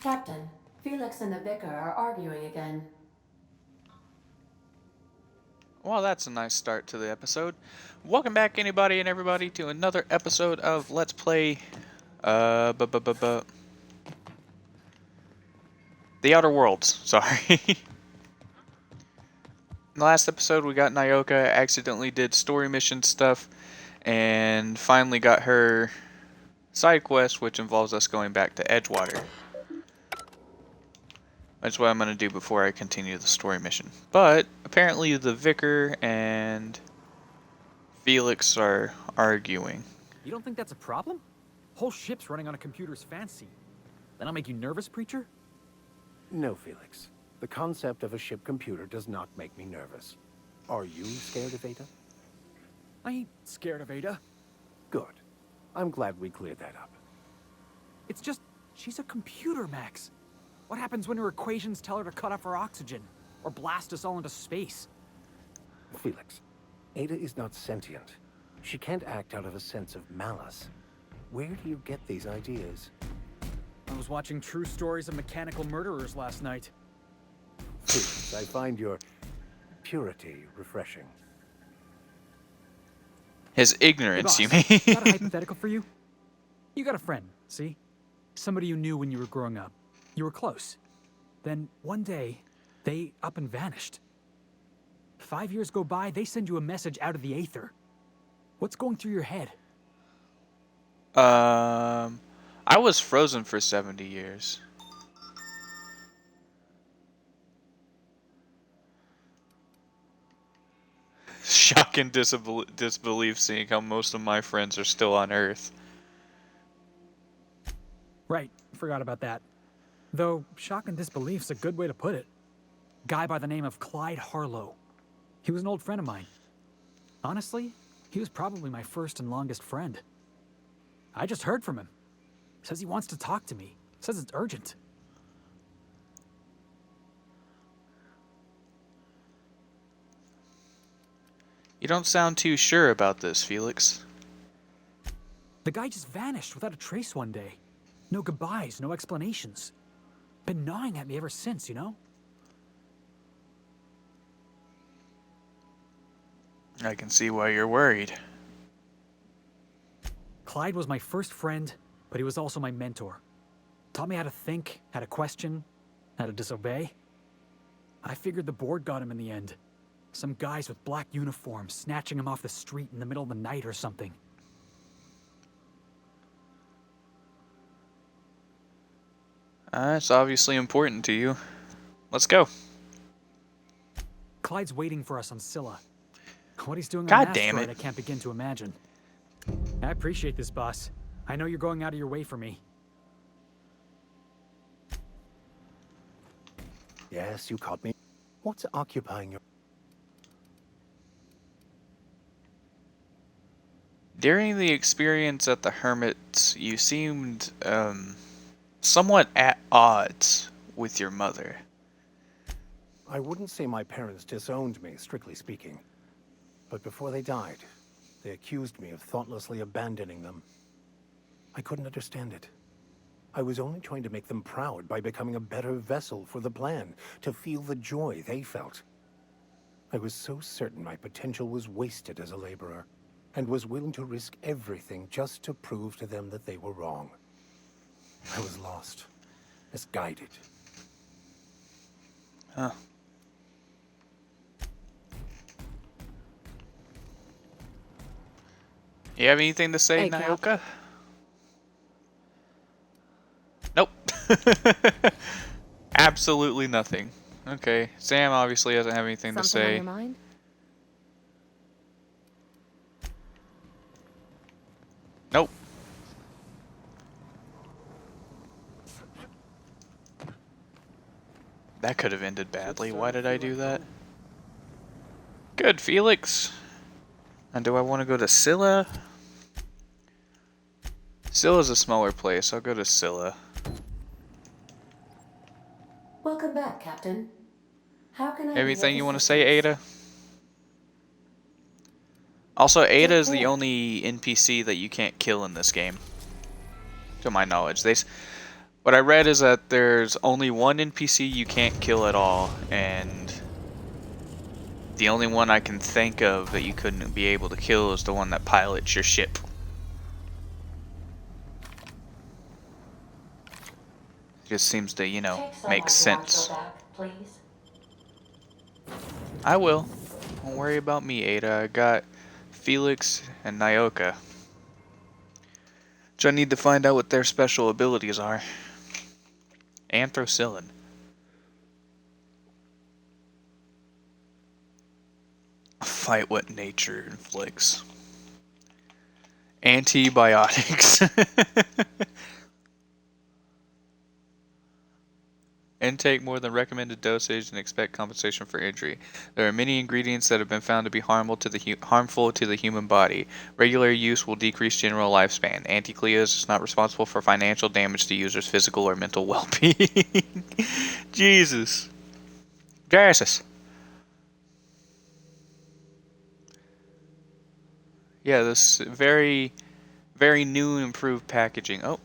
Captain, Felix and the Vicar are arguing again. Well, that's a nice start to the episode. Welcome back, anybody and everybody, to another episode of Let's Play, The Outer Worlds. Sorry. In the last episode, we got Nyoka, accidentally did story mission stuff, and finally got her side quest, which involves us going back to Edgewater. That's what I'm going to do before I continue the story mission. But apparently the Vicar and Felix are arguing. You don't think that's a problem? Whole ship's running on a computer's fancy. That'll make you nervous, preacher? No, Felix. The concept of a ship computer does not make me nervous. Are you scared of Ada? I ain't scared of Ada. Good. I'm glad we cleared that up. It's just, she's a computer, Max. What happens when her equations tell her to cut off her oxygen? Or blast us all into space? Felix, Ada is not sentient. She can't act out of a sense of malice. Where do you get these ideas? I was watching true stories of mechanical murderers last night. Felix, I find your purity refreshing. His ignorance, Hey, you boss, mean? got a hypothetical for you? You got a friend, see? Somebody you knew when you were growing up. You were close. Then, one day, they up and vanished. 5 years go by, they send you a message out of the aether. What's going through your head? I was frozen for 70 years. Shock and disbelief seeing how most of my friends are still on Earth. Right, forgot about that. Though, shock and disbelief's a good way to put it. Guy by the name of Clyde Harlow. He was an old friend of mine. Honestly, he was probably my first and longest friend. I just heard from him. Says he wants to talk to me. Says it's urgent. You don't sound too sure about this, Felix. The guy just vanished without a trace one day. No goodbyes, no explanations. Been gnawing at me ever since, you know? I can see why you're worried. Clyde was my first friend, but he was also my mentor. Taught me how to think, how to question, how to disobey. I figured the board got him in the end. Some guys with black uniforms snatching him off the street in the middle of the night or something. It's obviously important to you. Let's go. Clyde's waiting for us on Scylla. What he's doing on God that damn asteroid, it. I can't begin to imagine. I appreciate this, boss. I know you're going out of your way for me. Yes, you caught me. What's occupying your... During the experience at the Hermits, you seemed, somewhat at odds with your mother. I wouldn't say my parents disowned me, strictly speaking. But before they died, they accused me of thoughtlessly abandoning them. I couldn't understand it. I was only trying to make them proud by becoming a better vessel for the plan, to feel the joy they felt. I was so certain my potential was wasted as a laborer, and was willing to risk everything just to prove to them that they were wrong. I was lost, misguided. Huh. You have anything to say, Hey, Cap. Nyoka? Nope. Absolutely nothing. Okay, Sam obviously doesn't have anything to Something on say. your mind? Nope. That could have ended badly. Why did I do that? Good, Felix. And do I want to go to Scylla? Scylla's a smaller place. I'll go to Scylla. Welcome back, Captain. How can I be Anything of you want to say, assistance? Ada? Also, Ada is the care. only NPC that you can't kill in this game. To my knowledge. What I read is that there's only one NPC you can't kill at all, and the only one I can think of that you couldn't be able to kill is the one that pilots your ship. Just seems to, you know, Take some make of sense. the back, please. I will. Don't worry about me, Ada. I got Felix and Nyoka. Which I need to find out what their special abilities are. Anthracillin. Fight what nature inflicts. Antibiotics. Intake more than recommended dosage and expect compensation for injury. There are many ingredients that have been found to be harmful to the human body. Regular use will decrease general lifespan. Anti-Cleos is not responsible for financial damage to users' physical or mental well-being. Jesus. Jesus. Yeah, this very, very new and improved packaging. Oh.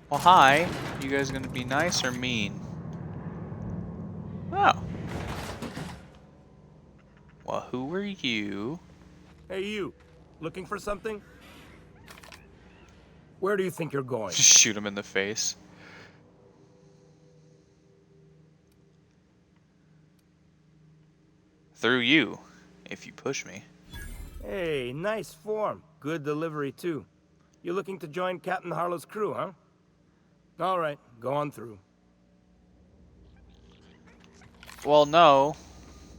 Well, hi. You guys gonna be nice or mean? Oh. Well, who are you? Hey, you. Looking for something? Where do you think you're going? Just shoot him in the face. Through you, if you push me. Hey, nice form. Good delivery, too. You looking to join Captain Harlow's crew, huh? All right, go on through. Well, no.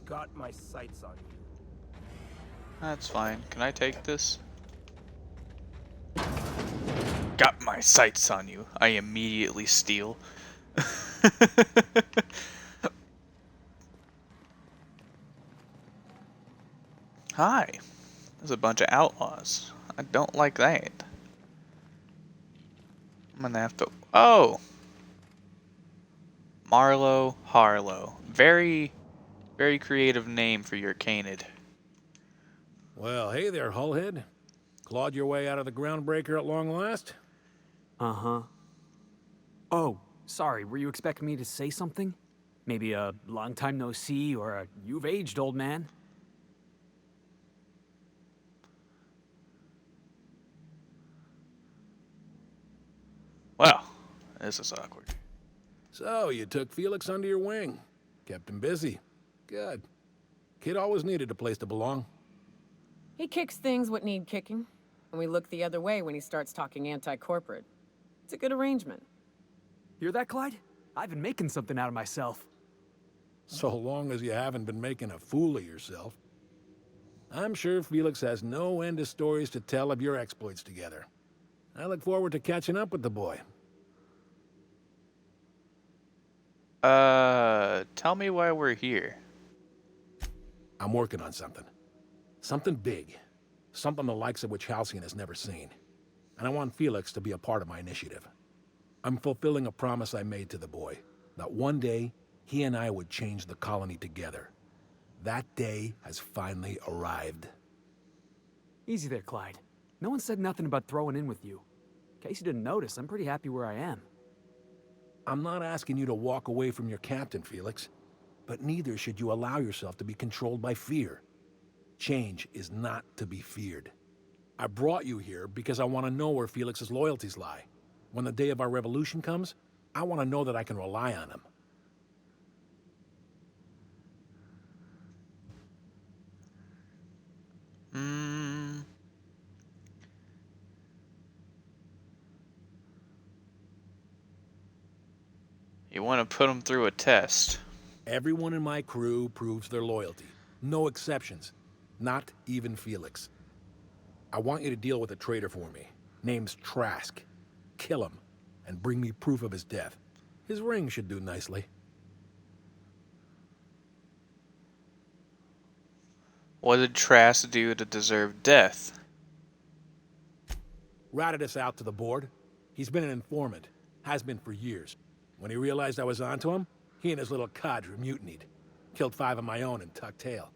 Got my sights on you. That's fine. Can I take this? Got my sights on you. I immediately steal. Hi. There's a bunch of outlaws. I don't like that. I'm gonna have to... Oh! Marlowe Harlow. Very, very creative name for your canid. Well, hey there, Hullhead. Clawed your way out of the groundbreaker at long last? Uh-huh. Oh, sorry, were you expecting me to say something? Maybe a long time no see or a you've aged, old man? Well, this is awkward. So, you took Felix under your wing. Kept him busy. Good. Kid always needed a place to belong. He kicks things what need kicking, and we look the other way when he starts talking anti-corporate. It's a good arrangement. Hear that, Clyde? I've been making something out of myself. So long as you haven't been making a fool of yourself. I'm sure Felix has no end of stories to tell of your exploits together. I look forward to catching up with the boy. Tell me why we're here. I'm working on something. Something big. Something the likes of which Halcyon has never seen. And I want Felix to be a part of my initiative. I'm fulfilling a promise I made to the boy, that one day, he and I would change the colony together. That day has finally arrived. Easy there, Clyde. No one said nothing about throwing in with you. In case you didn't notice, I'm pretty happy where I am. I'm not asking you to walk away from your captain, Felix. But neither should you allow yourself to be controlled by fear. Change is not to be feared. I brought you here because I want to know where Felix's loyalties lie. When the day of our revolution comes, I want to know that I can rely on him. You want to put him through a test. Everyone in my crew proves their loyalty. No exceptions. Not even Felix. I want you to deal with a traitor for me. Name's Trask. Kill him, and bring me proof of his death. His ring should do nicely. What did Trask do to deserve death? Routed us out to the board. He's been an informant. Has been for years. When he realized I was onto him, he and his little cadre mutinied. Killed 5 of my own and tucked tail.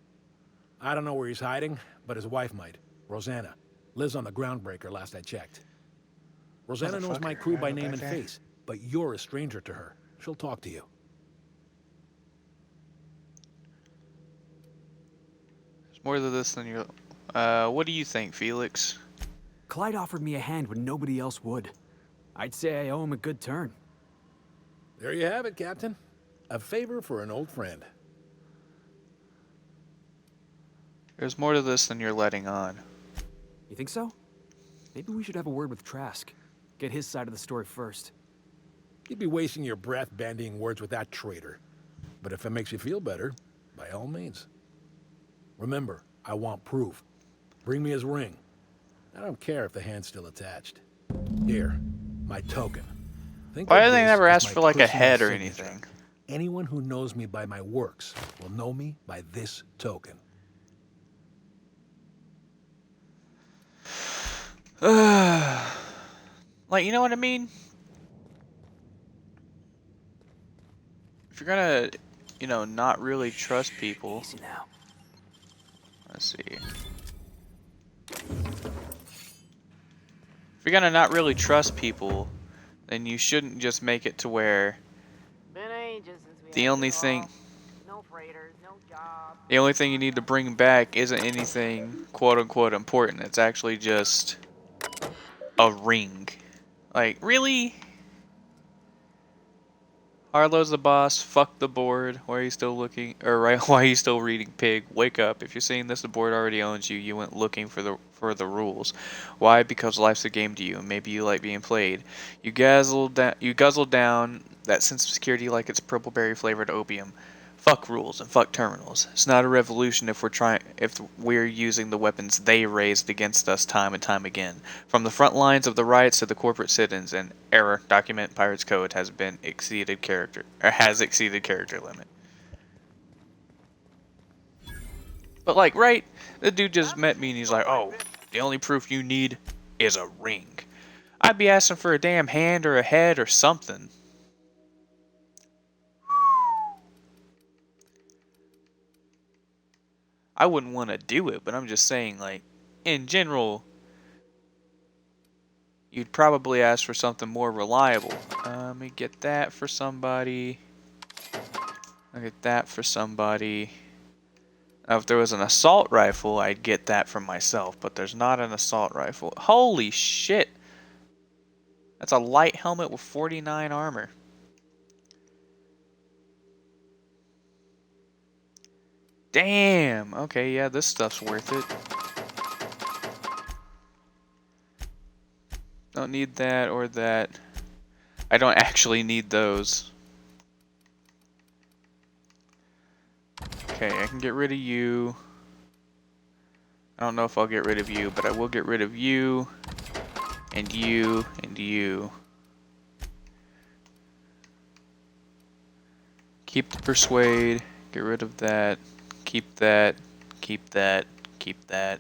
I don't know where he's hiding, but his wife might. Rosanna. Lives on the Groundbreaker, last I checked. Rosanna knows my Motherfucker, crew by gotta go name back and there. face, but you're a stranger to her. She'll talk to you. There's more to this than you're... what do you think, Felix? Clyde offered me a hand when nobody else would. I'd say I owe him a good turn. There you have it, Captain. A favor for an old friend. There's more to this than you're letting on. You think so? Maybe we should have a word with Trask. Get his side of the story first. You'd be wasting your breath bandying words with that traitor. But if it makes you feel better, by all means. Remember, I want proof. Bring me his ring. I don't care if the hand's still attached. Here, my token. Think Why of do they this never as ask my for like a personal head or signature. anything? Anyone who knows me by my works will know me by this token. Like, you know what I mean? If you're gonna, you know, not really trust people. Easy now. Let's see. If you're gonna not really trust people, then you shouldn't just make it to where Been ages since we the had only it thing all. No freighters, no job. the only thing you need to bring back isn't anything quote unquote important. It's actually just a ring. Like, really? Harlow's the boss. Fuck the board. Why are you still looking? Or right? Why are you still reading? Pig, wake up! If you're seeing this, the board already owns you. You went looking for the rules. Why? Because life's a game to you. Maybe you like being played. You guzzle down that sense of security like it's purple berry flavored opium. Fuck rules and fuck terminals. It's not a revolution if we're using the weapons they raised against us time and time again. From the front lines of the riots to the corporate sit-ins, and error document Pirates Code has exceeded character limit. But like, right? The dude just met me and he's like, "Oh, the only proof you need is a ring." I'd be asking for a damn hand or a head or something. I wouldn't want to do it, but I'm just saying, like, in general, you'd probably ask for something more reliable. Let me get that for somebody. I'll get that for somebody. Now, if there was an assault rifle, I'd get that for myself, but there's not an assault rifle. Holy shit! That's a light helmet with 49 armor. Damn! Okay, yeah, this stuff's worth it. Don't need that or that. I don't actually need those. Okay, I can get rid of you. I don't know if I'll get rid of you, but I will get rid of you, and you, and you. Keep the persuade, get rid of that. Keep that, keep that, keep that.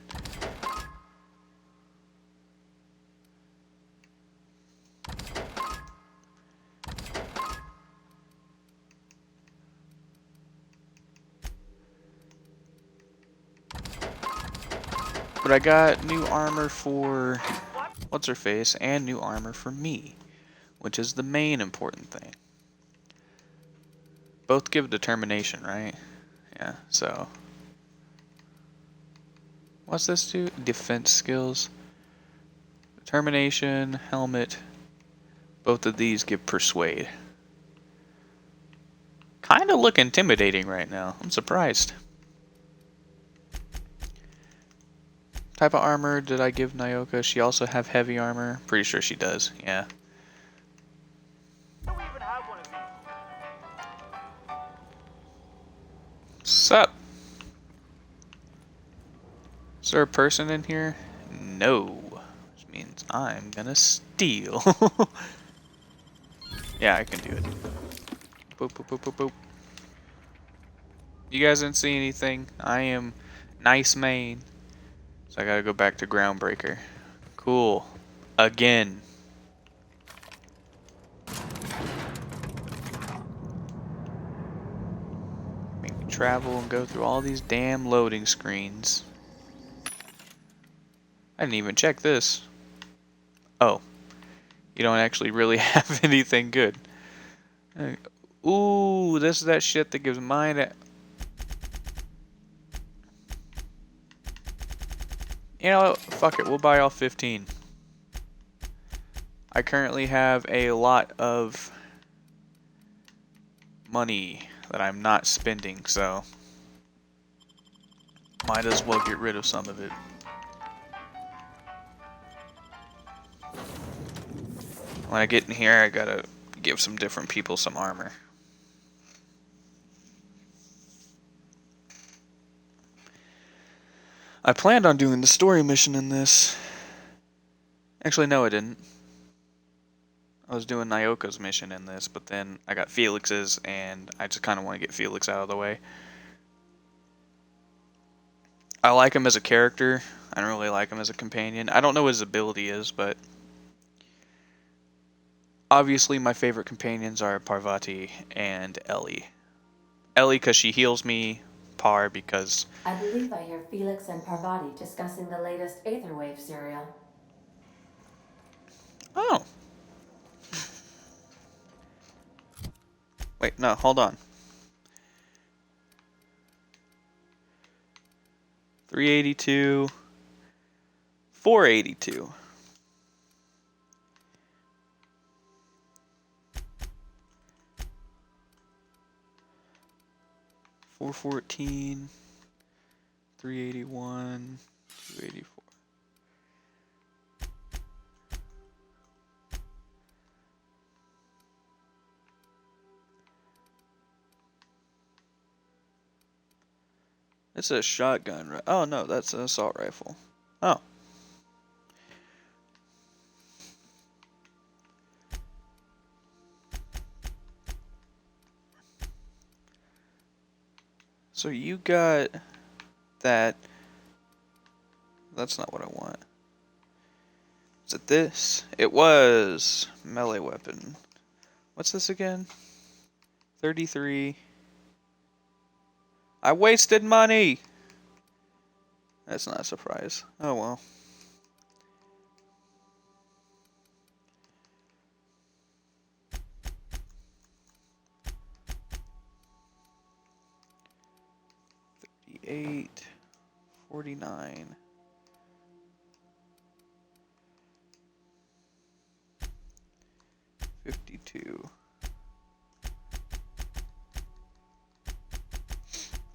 But I got new armor for what's her face and new armor for me, which is the main important thing. Both give determination, right? Yeah, so. What's this do? Defense skills. Determination, helmet. Both of these give persuade. Kinda look intimidating right now. I'm surprised. Type of armor did I give Nyoka? She also have heavy armor? Pretty sure she does, yeah. Sup? Is there a person in here? No. Which means I'm gonna steal. Yeah, I can do it. Boop, boop, boop, boop, boop. You guys didn't see anything. I am nice main. So I gotta go back to Groundbreaker. Cool. Again. Make me travel and go through all these damn loading screens. I didn't even check this. Oh, you don't actually really have anything good. Ooh, this is that shit that gives mine a... You know what? Fuck it, we'll buy all 15. I currently have a lot of money that I'm not spending, so might as well get rid of some of it. When I get in here, I gotta give some different people some armor. I planned on doing the story mission in this. Actually, no, I didn't. I was doing Nyoka's mission in this, but then I got Felix's, and I just kind of want to get Felix out of the way. I like him as a character. I don't really like him as a companion. I don't know what his ability is, but obviously my favorite companions are Parvati and Ellie. Ellie because she heals me, Par because... I believe I hear Felix and Parvati discussing the latest Aetherwave serial. Oh. Wait, no, hold on. 382, 482. $414, 381, 284. It's a shotgun, right? Oh no, that's an assault rifle. Oh. So you got that. That's not what I want. Is it this? It was melee weapon. What's this again? 33. I wasted money! That's not a surprise. Oh well. $38, $49. $52.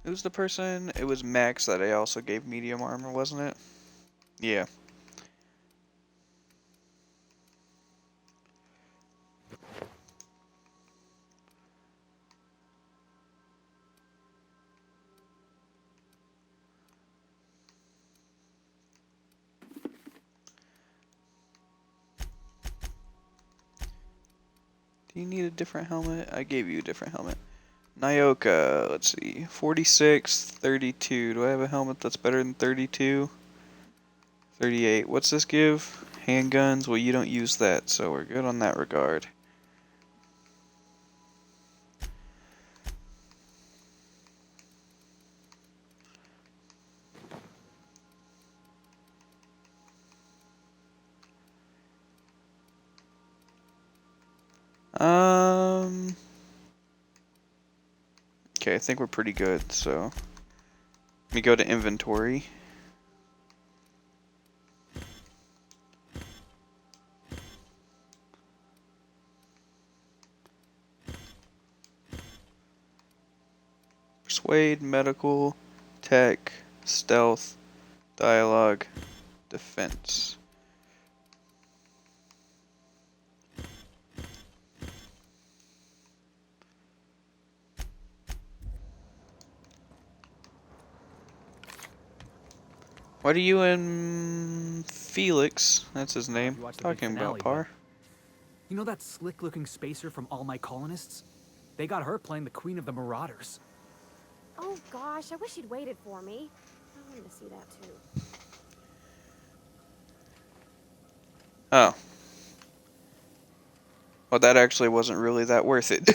Who's the person? It was Max that I also gave medium armor, wasn't it? Yeah. Do you need a different helmet? I gave you a different helmet. Nyoka, let's see. 46, 32. Do I have a helmet that's better than 32? 38. What's this give? Handguns? Well, you don't use that, so we're good on that regard. Okay, I think we're pretty good, so let me go to inventory. Persuade, medical, tech, stealth, dialogue, defense. What are you and Felix, that's his name, You watched the big talking about, finale, Par? You know that slick-looking spacer from All My Colonists? They got her playing the Queen of the Marauders. Oh gosh, I wish you'd waited for me. I wanted to see that too. Oh. Well, that actually wasn't really that worth it.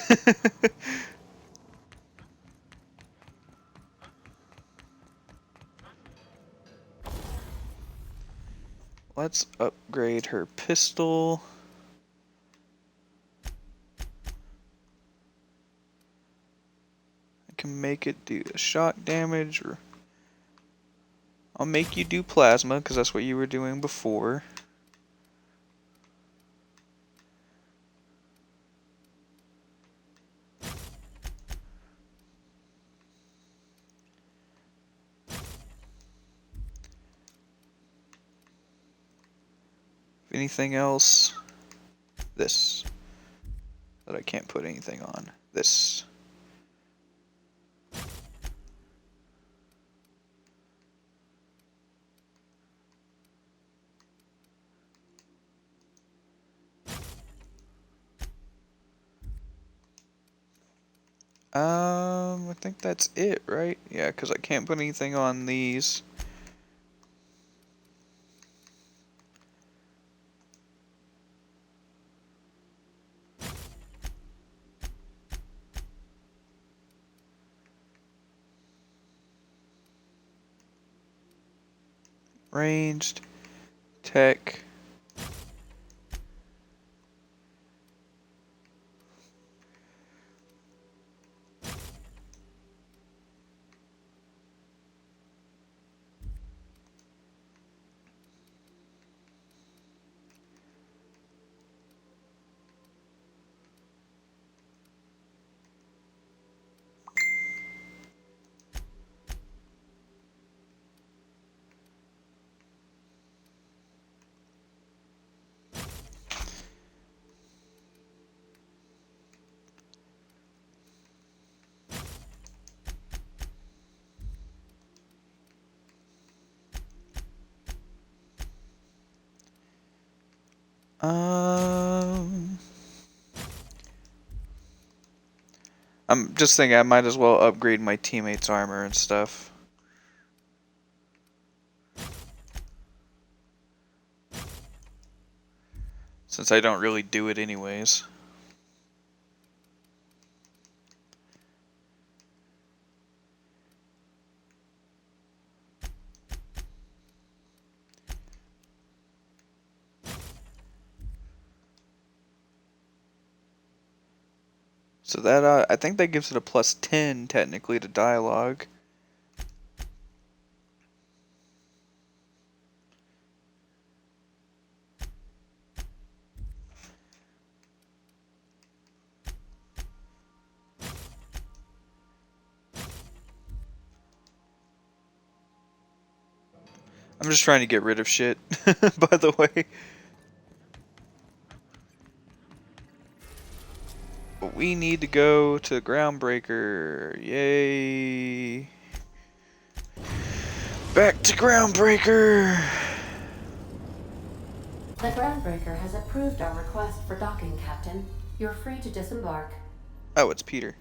let's upgrade her pistol. I can make it do shock damage, or I'll make you do plasma, because that's what you were doing before. Anything else? This. That I can't put anything on. This. I think that's it, right? Yeah, because I can't put anything on these. Ranged, tech. I'm just thinking I might as well upgrade my teammates' armor and stuff. Since I don't really do it anyways. So that, I think that gives it a +10 technically to dialogue. I'm just trying to get rid of shit, by the way. But we need to go to Groundbreaker. Yay. Back to Groundbreaker! The Groundbreaker has approved our request for docking, Captain. You're free to disembark. Oh, it's Peter.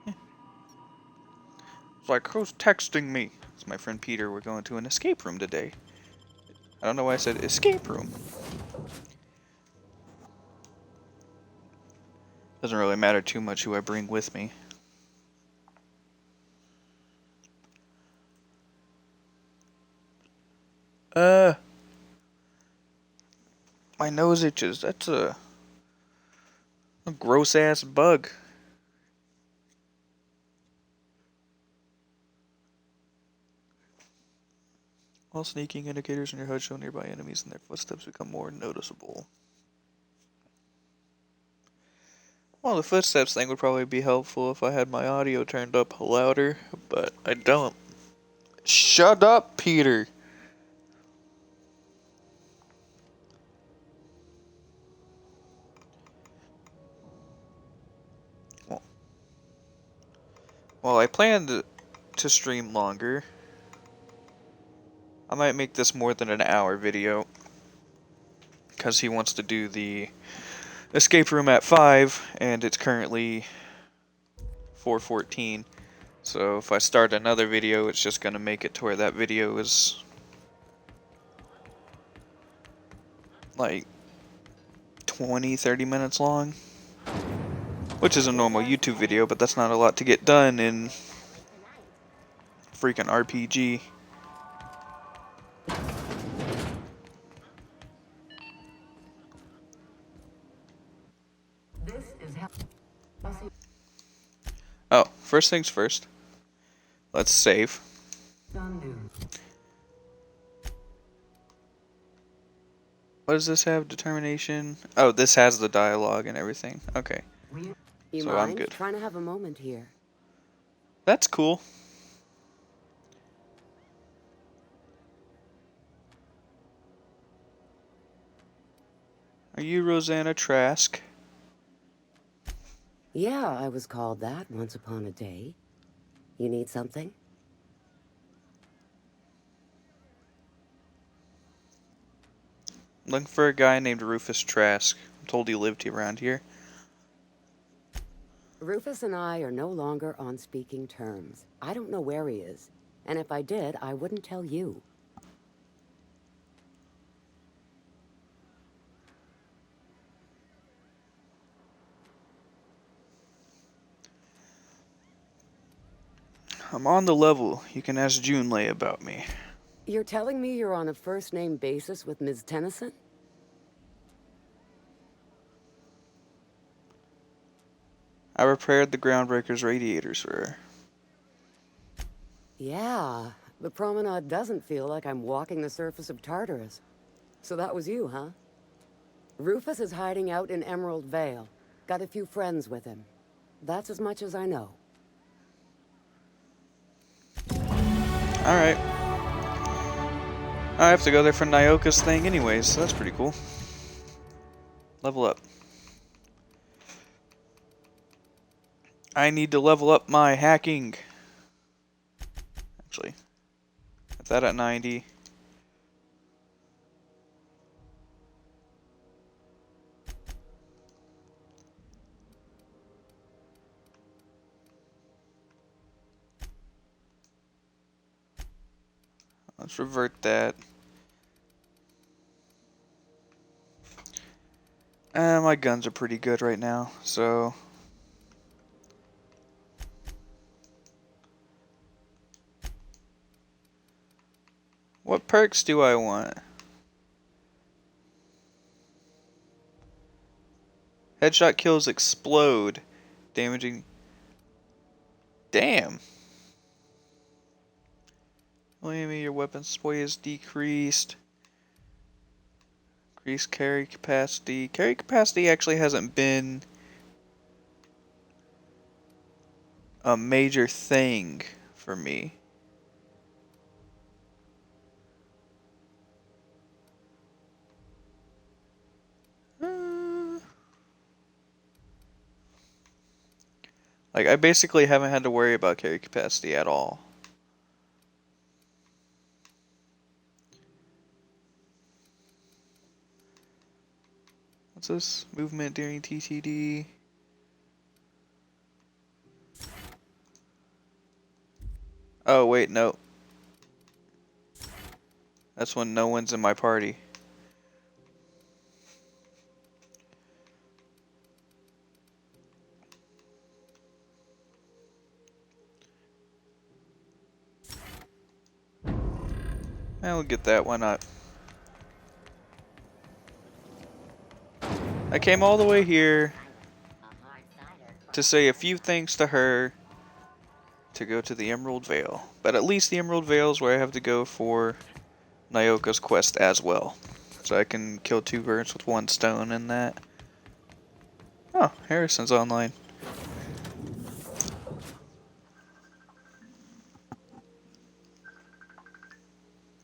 It's like, who's texting me? It's my friend Peter. We're going to an escape room today. I don't know why I said escape room. Doesn't really matter too much who I bring with me. My nose itches. That's a gross ass bug. All sneaking indicators in your HUD show nearby enemies and their footsteps become more noticeable. Well, the footsteps thing would probably be helpful if I had my audio turned up louder, but I don't. Shut up, Peter! Well, I planned to stream longer. I might make this more than an hour video. Because he wants to do the escape room at 5, and it's currently 4:14. So if I start another video, it's just going to make it to where that video is like 20-30 minutes long. Which is a normal YouTube video, but that's not a lot to get done in freaking RPG. Oh, first things first. Let's save. What does this have? Determination? Oh, this has the dialogue and everything. Okay. You So I'm mind? good. Trying to have a moment here. That's cool. Are you Rosanna Trask? Yeah, I was called that once upon a day. You need something? Looking for a guy named Rufus Trask. I'm told he lived around here. Rufus and I are no longer on speaking terms. I don't know where he is. And if I did, I wouldn't tell you. I'm on the level. You can ask Junlei about me. You're telling me you're on a first-name basis with Ms. Tennyson? I repaired the Groundbreaker's radiators for her. Yeah, the promenade doesn't feel like I'm walking the surface of Tartarus. So that was you, huh? Rufus is hiding out in Emerald Vale. Got a few friends with him. That's as much as I know. Alright. I have to go there for Nyoka's thing anyways, so that's pretty cool. Level up. I need to level up my hacking. Actually, put that at 90. Let's revert that. My guns are pretty good right now, so... What perks do I want? Headshot kills explode, damaging... Damn! Maybe your weapon sway is decreased. Increase carry capacity. Carry capacity actually hasn't been a major thing for me. Like, I basically haven't had to worry about carry capacity at all. What's this? Movement during TTD. Oh, wait, no. That's when no one's in my party. I'll get that, why not? I came all the way here to say a few things to her to go to the Emerald Vale. But at least the Emerald Vale is where I have to go for Nyoka's quest as well. So I can kill two birds with one stone in that. Oh, Harrison's online.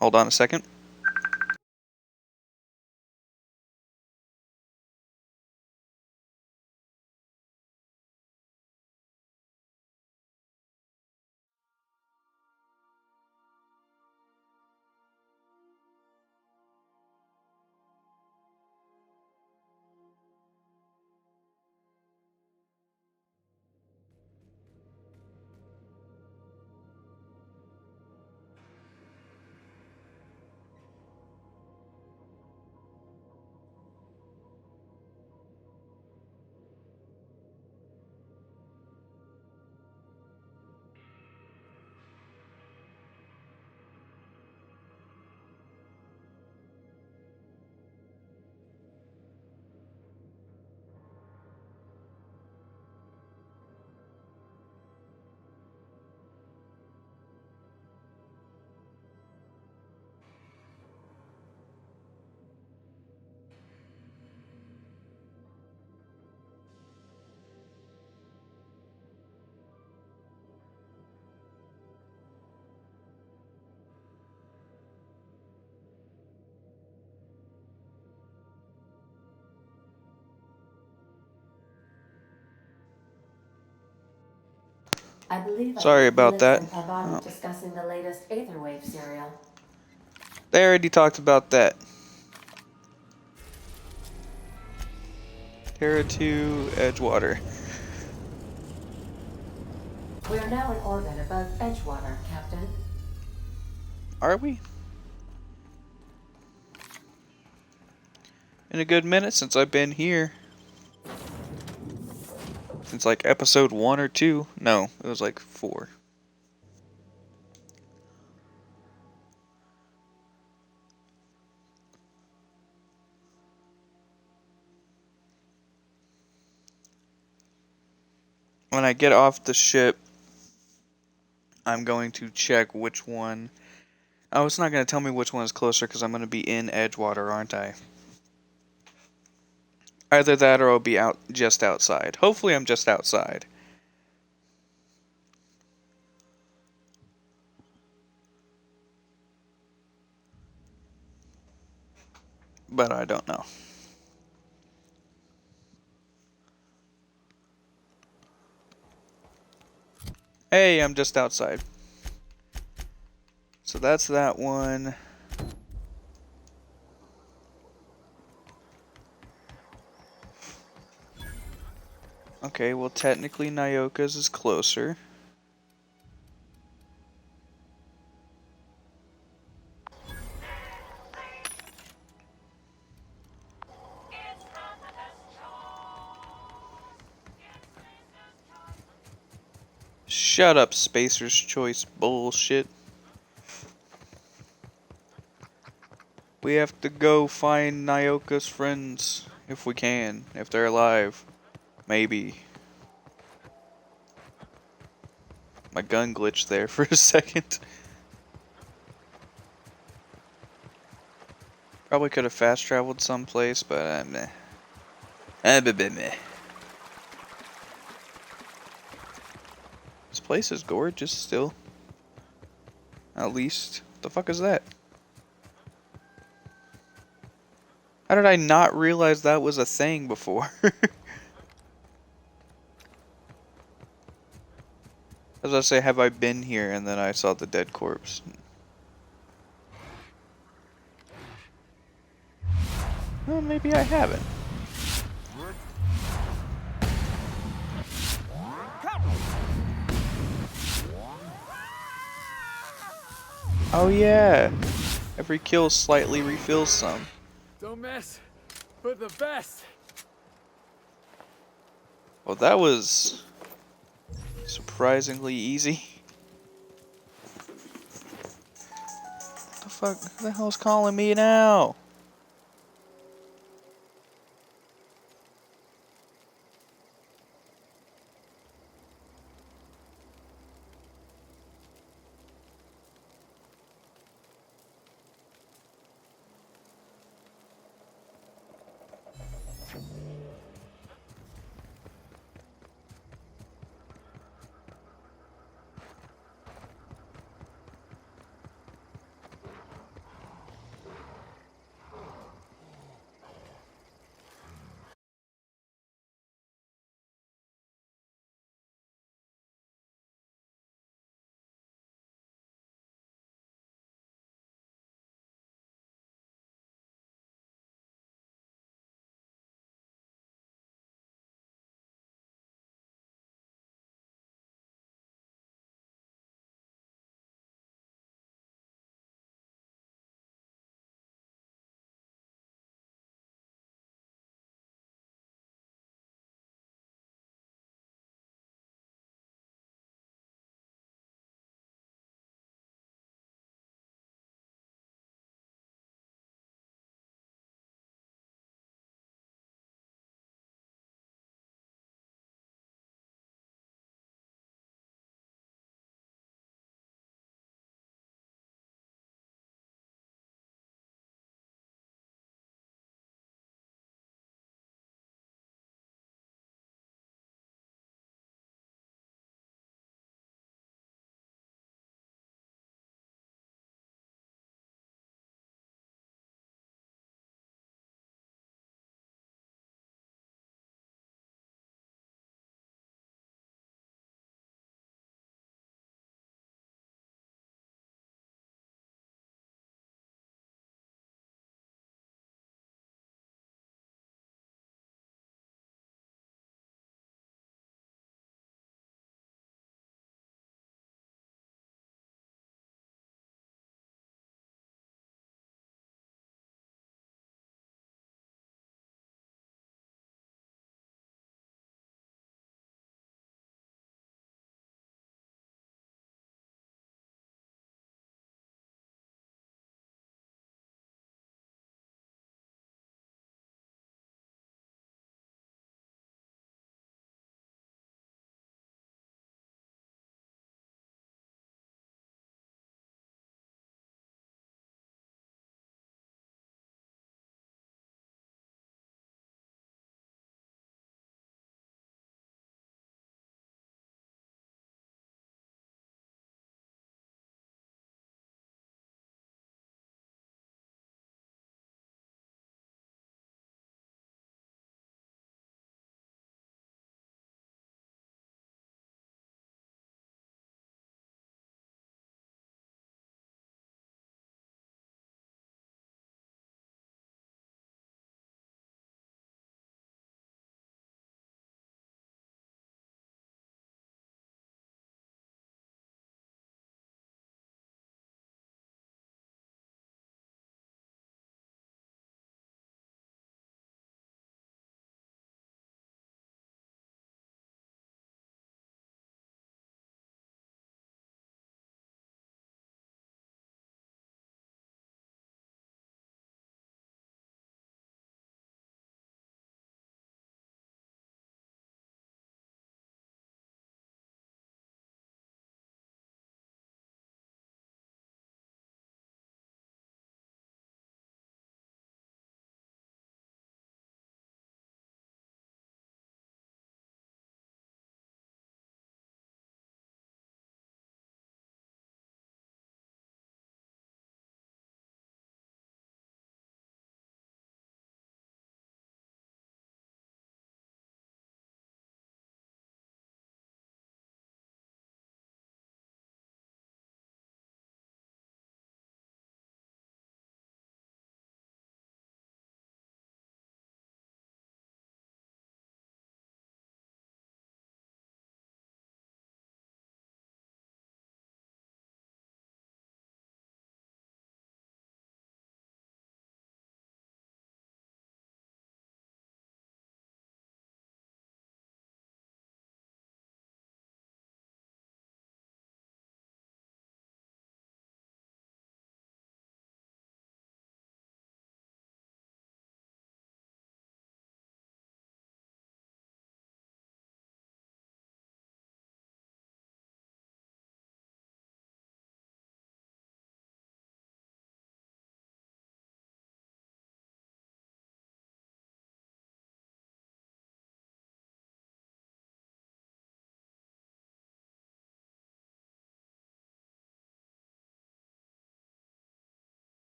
Hold on a second. I believe I Sorry heard about Felix that. and Parvati Oh. discussing the latest Aetherwave serial. They already talked about that. Terra 2, Edgewater. We are now in orbit above Edgewater, Captain. Are we? In a good minute since I've been here. Since like episode 1 or 2. No, it was like 4. When I get off the ship, I'm going to check which one. Oh, it's not going to tell me which one is closer because I'm going to be in Edgewater, aren't I? Either that or I'll be out just outside. Hopefully I'm just outside. But I don't know. Hey, I'm just outside. So that's that one. Okay, well technically Nyoka's is closer. Shut up, Spacer's Choice bullshit. We have to go find Nyoka's friends if we can, if they're alive. Maybe. My gun glitched there for a second. Probably could have fast traveled someplace, but meh. Meh. This place is gorgeous still. At least. What the fuck is that? How did I not realize that was a thing before? As I say, have I been here? And then I saw the dead corpse. Well, maybe I haven't. Oh yeah! Every kill slightly refills some. Don't mess with the best. Well, that was surprisingly easy. What the fuck? Who the hell's calling me now?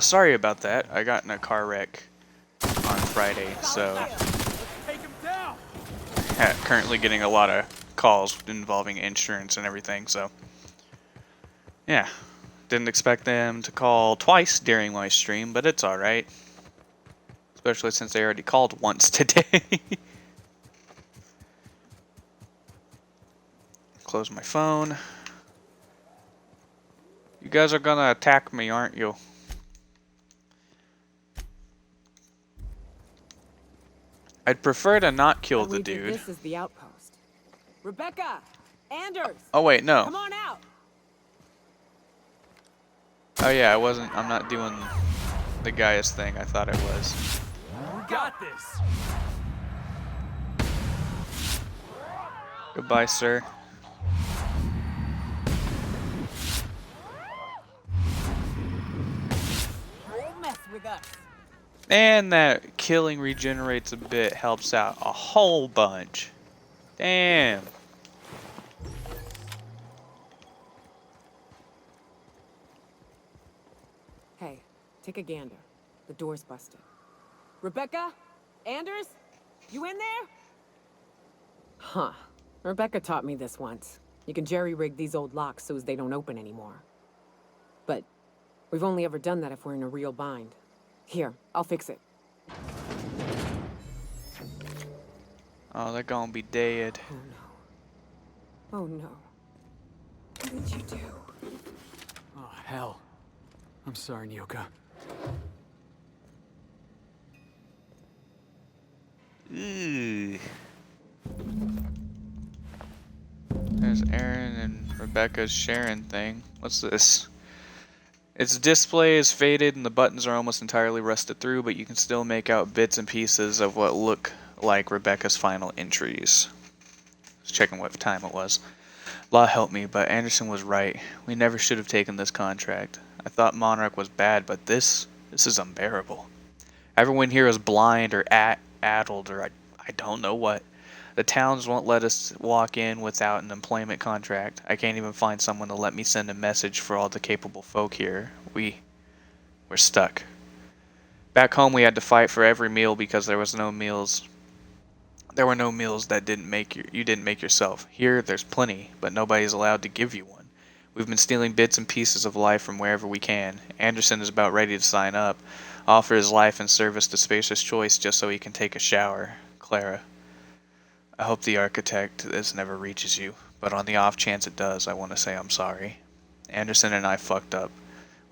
Sorry about that. I got in a car wreck on Friday, so currently getting a lot of calls involving insurance and everything, so yeah. Didn't expect them to call twice during my stream, but it's alright. Especially since they already called once today. Close my phone. You guys are gonna attack me, aren't you? I'd prefer to not kill the dude. This is the outpost. Rebecca! Anders! Oh wait, no. Come on out! Oh yeah, I'm not doing the Gaius thing I thought it was. We got this. Goodbye, sir. Don't mess with us. And that killing regenerates a bit helps out a whole bunch. Damn. Hey, take a gander. The door's busted. Rebecca? Anders? You in there? Huh. Rebecca taught me this once. You can jerry-rig these old locks so as they don't open anymore. But we've only ever done that if we're in a real bind. Here, I'll fix it. Oh, they're gonna be dead. Oh no. Oh no. What did you do? Oh, hell. I'm sorry, Nyoka. Ooh. There's Aaron and Rebecca's sharing thing. What's this? Its display is faded and the buttons are almost entirely rusted through, but you can still make out bits and pieces of what look like Rebecca's final entries. Just checking what time it was. Law helped me, but Anderson was right. We never should have taken this contract. I thought Monarch was bad, but this is unbearable. Everyone here is blind or addled or I don't know what. The towns won't let us walk in without an employment contract. I can't even find someone to let me send a message for all the capable folk here. We're stuck. Back home we had to fight for every meal because there was no meals. There were no meals that you didn't make yourself. Here there's plenty, but nobody's allowed to give you one. We've been stealing bits and pieces of life from wherever we can. Anderson is about ready to sign up, offer his life and service to Spacer's Choice just so he can take a shower. Clara. I hope the architect this never reaches you, but on the off chance it does, I want to say I'm sorry. Anderson and I fucked up.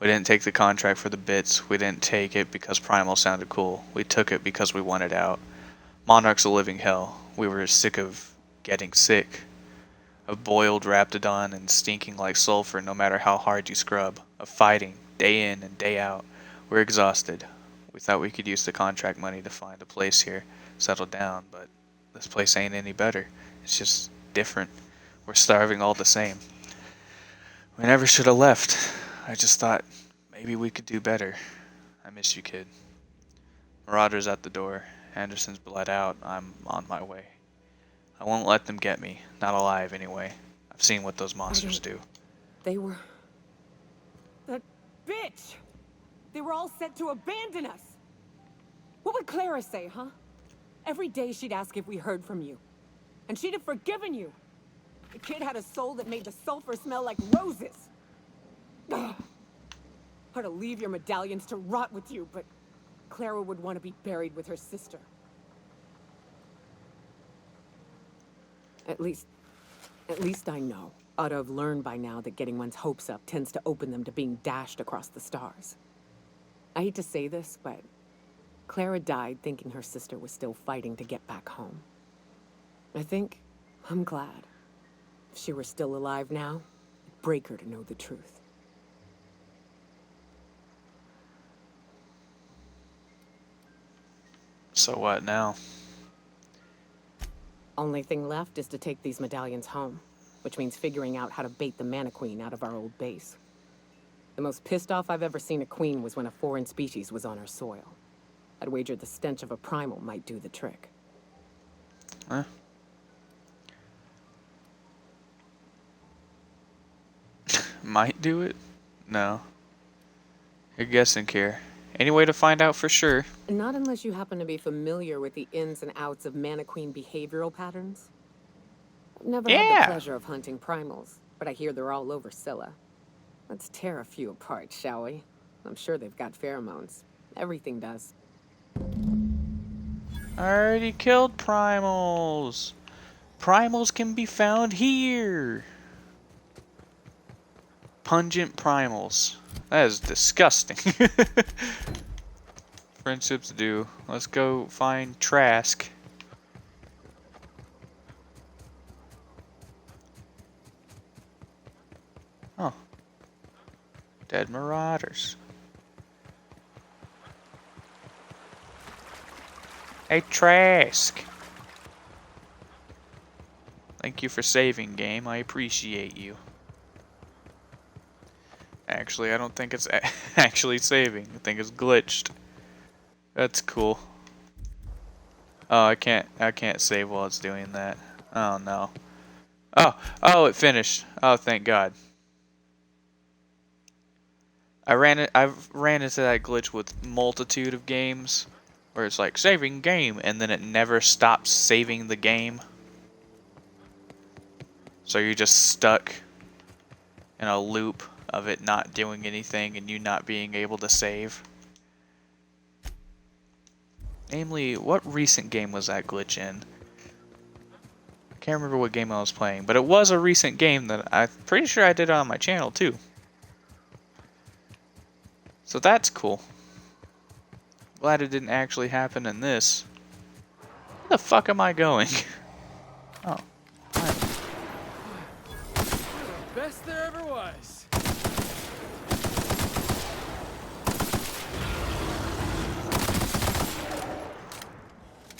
We didn't take the contract for the bits. We didn't take it because Primal sounded cool. We took it because we wanted out. Monarch's a living hell. We were sick of getting sick. Of boiled Raptidon and stinking like sulfur no matter how hard you scrub. Of fighting, day in and day out. We're exhausted. We thought we could use the contract money to find a place here, settle down, but this place ain't any better. It's just different. We're starving all the same. We never should have left. I just thought maybe we could do better. I miss you, kid. Marauder's at the door. Anderson's bled out. I'm on my way. I won't let them get me. Not alive, anyway. I've seen what those monsters do. They were... That bitch! They were all set to abandon us! What would Clara say, huh? Every day she'd ask if we heard from you. And she'd have forgiven you. The kid had a soul that made the sulfur smell like roses. Ugh. Or to leave your medallions to rot with you, but Clara would want to be buried with her sister. At least I know. Ought to have learned by now that getting one's hopes up tends to open them to being dashed across the stars. I hate to say this, but Clara died thinking her sister was still fighting to get back home. I think I'm glad. If she were still alive now, it'd break her to know the truth. So what now? Only thing left is to take these medallions home, which means figuring out how to bait the Mana Queen out of our old base. The most pissed off I've ever seen a queen was when a foreign species was on her soil. I'd wager the stench of a primal might do the trick. Huh? Might do it? No. You're guessing here. Any way to find out for sure? Not unless you happen to be familiar with the ins and outs of Mannequin behavioral patterns. I've never had the Yeah. pleasure of hunting primals, but I hear they're all over Scylla. Let's tear a few apart, shall we? I'm sure they've got pheromones. Everything does. I already killed primals. Primals can be found here. Pungent primals. That is disgusting. Friendships do. Let's go find Trask. Oh. Dead marauders. Hey, Trask. Thank you for saving, game. I appreciate you. Actually, I don't think it's actually saving. I think it's glitched. That's cool. Oh, I can't save while it's doing that. Oh no. Oh, it finished. Oh, thank God. I've ran into that glitch with multitude of games where it's like saving game and then it never stops saving the game. So you're just stuck in a loop of it not doing anything and you not being able to save. Namely, what recent game was that glitch in? I can't remember what game I was playing, but it was a recent game that I'm pretty sure I did on my channel too. So that's cool. Glad it didn't actually happen in this. Where the fuck am I going? Oh. Best there ever was.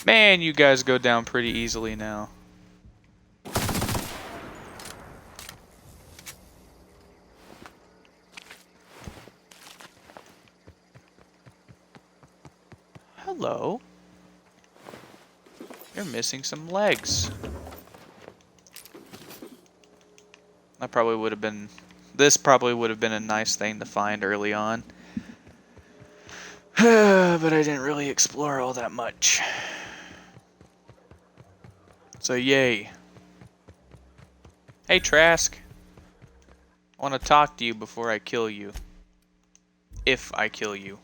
Man, you guys go down pretty easily now. Hello. You're missing some legs. That probably would have been... This probably would have been a nice thing to find early on. But I didn't really explore all that much. So yay. Hey Trask. I want to talk to you before I kill you. If I kill you.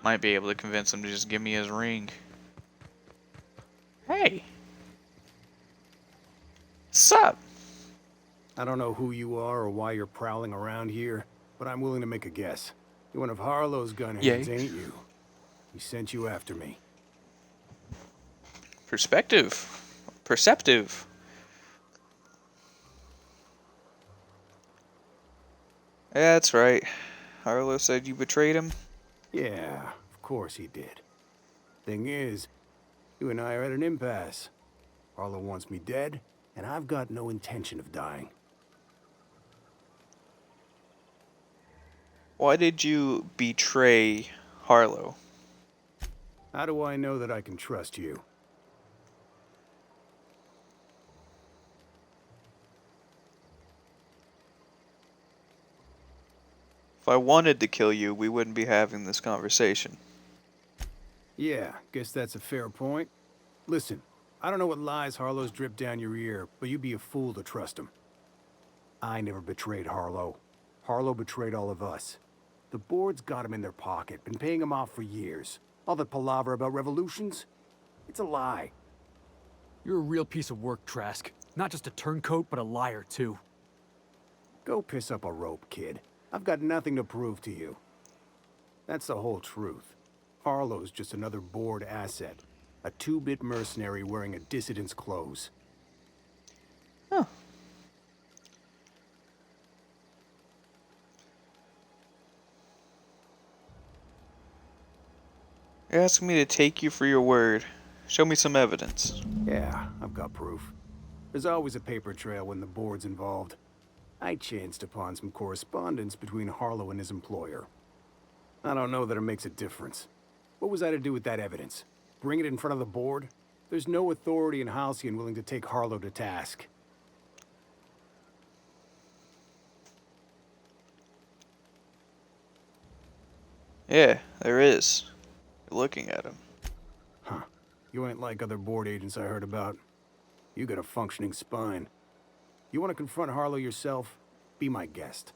Might be able to convince him to just give me his ring. Hey. What's up? I don't know who you are or why you're prowling around here, but I'm willing to make a guess. You're one of Harlow's gunheads, ain't you? He sent you after me. Perspective. Perceptive. Yeah, that's right. Harlow said you betrayed him? Yeah, of course he did. Thing is, you and I are at an impasse. Harlow wants me dead, and I've got no intention of dying. Why did you betray Harlow? How do I know that I can trust you? If I wanted to kill you, we wouldn't be having this conversation. Yeah, guess that's a fair point. Listen, I don't know what lies Harlow's dripped down your ear, but you'd be a fool to trust him. I never betrayed Harlow. Harlow betrayed all of us. The board's got him in their pocket, been paying him off for years. All that palaver about revolutions? It's a lie. You're a real piece of work, Trask. Not just a turncoat, but a liar, too. Go piss up a rope, kid. I've got nothing to prove to you. That's the whole truth. Harlow's just another board asset. A two-bit mercenary wearing a dissident's clothes. Huh. You're asking me to take you for your word. Show me some evidence. Yeah, I've got proof. There's always a paper trail when the board's involved. I chanced upon some correspondence between Harlow and his employer. I don't know that it makes a difference. What was I to do with that evidence? Bring it in front of the board? There's no authority in Halcyon willing to take Harlow to task. Yeah, there is. You're looking at him. Huh. You ain't like other board agents I heard about. You got a functioning spine. You want to confront Harlow yourself? Be my guest.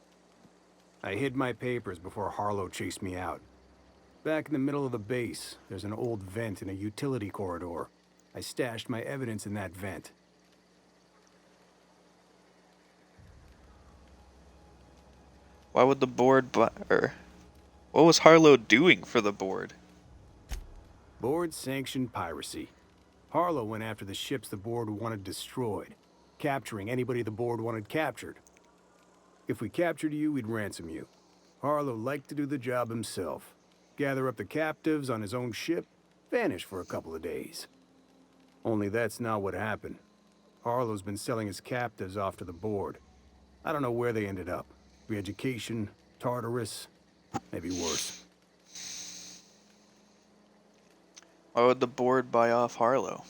I hid my papers before Harlow chased me out. Back in the middle of the base, there's an old vent in a utility corridor. I stashed my evidence in that vent. Why would the board or what was Harlow doing for the board? Board-sanctioned piracy. Harlow went after the ships the board wanted destroyed, capturing anybody the board wanted captured. If we captured you, we'd ransom you. Harlow liked to do the job himself. Gather up the captives on his own ship, vanish for a couple of days. Only that's not what happened. Harlow's been selling his captives off to the board. I don't know where they ended up. Re-education, Tartarus, maybe worse. Why would the board buy off Harlow?